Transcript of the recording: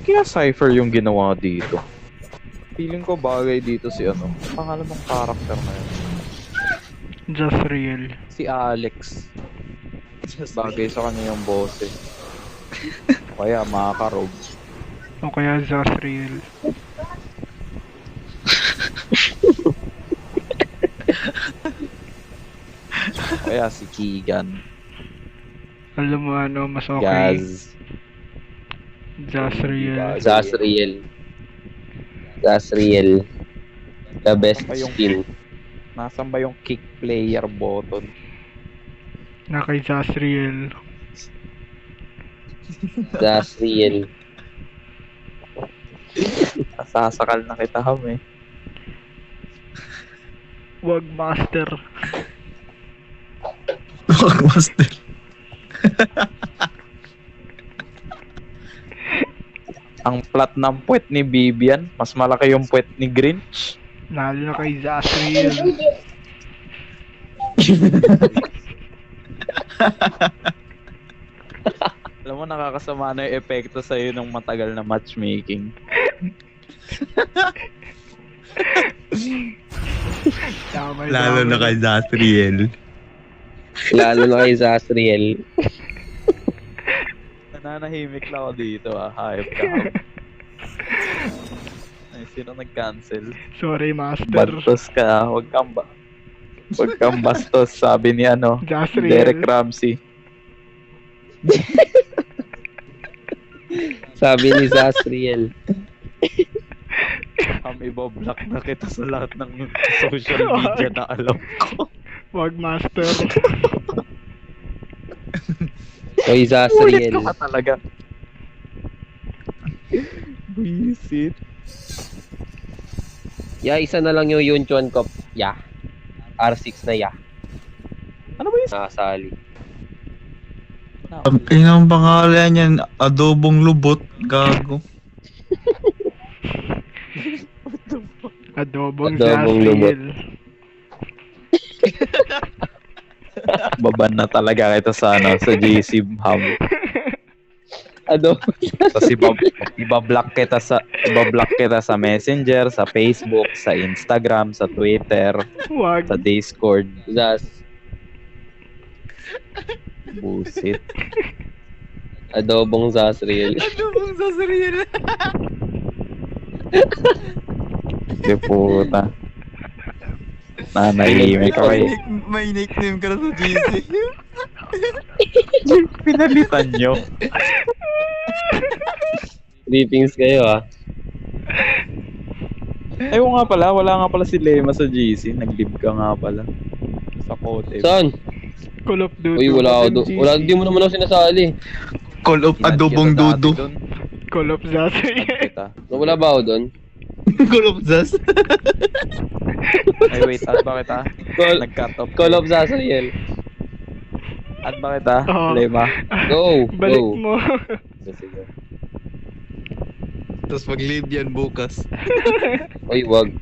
Kaya Cypher yung ginawa dito. Feeling ko bagay dito si ano. Pangalan ng character na yun. Just real. Si Alex. Bagay sa kanya yung boses. Kaya Makarov. O kaya just real. Kaya si Keegan. Alam mo ano, mas okay. Gaz. Just real. Zasriel. Zasriel. The best Nasaan ba yung- skin. Nasaan ba yung kick player button? Na kay just real. Zasriel. Nasasakal na kita ham eh. Wag master. Master. Ang plat ng puwet ni Bibian, mas malaki yung puwet ni Grinch. Lalo na kay just real. Alam mo, nakakasama na yung epekto sa'yo ng matagal na matchmaking. Damay, Lalo na kay Zasriel. Lalo na kay Zasriel. Nananahimik lang ako dito Hype ka. Ay, sino nag-cancel? Sorry master. Bastos ka. Huwag kang bastos, sabi ni ano, Just real. Derek Ramsey. Sabi ni Zasriel. Ibablock na kita sa lahat ng social media na alam ko. Wag master. Oy, Ulit Zasriel. ka pa talaga. Visit. Ya, isa na lang yung Yunchuan Cup. Ya. R6 na ya. Ano ba yun? Nakasali. Ang pangalan yan, adobong lubot, gago. Adobong Adobong just lumot. real. Baban na talaga kita sa ano, sa JC Hub. Ano? Tapos ibablock kita sa Messenger, sa Facebook, sa Instagram, sa Twitter, Wag. sa Discord. Zas. Busit. Adobong Zasriel. Adobong Zasriel. Di puta. Nanahimik ako eh. May nickname ka na sa GC. Pinalitan nyo. Briefings kayo ah. Ayaw nga pala, wala nga pala si Lema sa GC. Nag-live ka nga pala. Sa Kote. Saan? Call of Duty. Uy, wala ako doon. Wala, di mo naman ako sinasali. Call of adobong dudu. Call of just real. Kita. Wala ba ako doon? Call of Zas. Ay wait, add ba kita? Nag-cut off. Call of Zasriel. Add ba kita? Oo. Lema. Go! Balik Go! mo. Sige. Tapos mag-leave yan bukas. Uy, wag.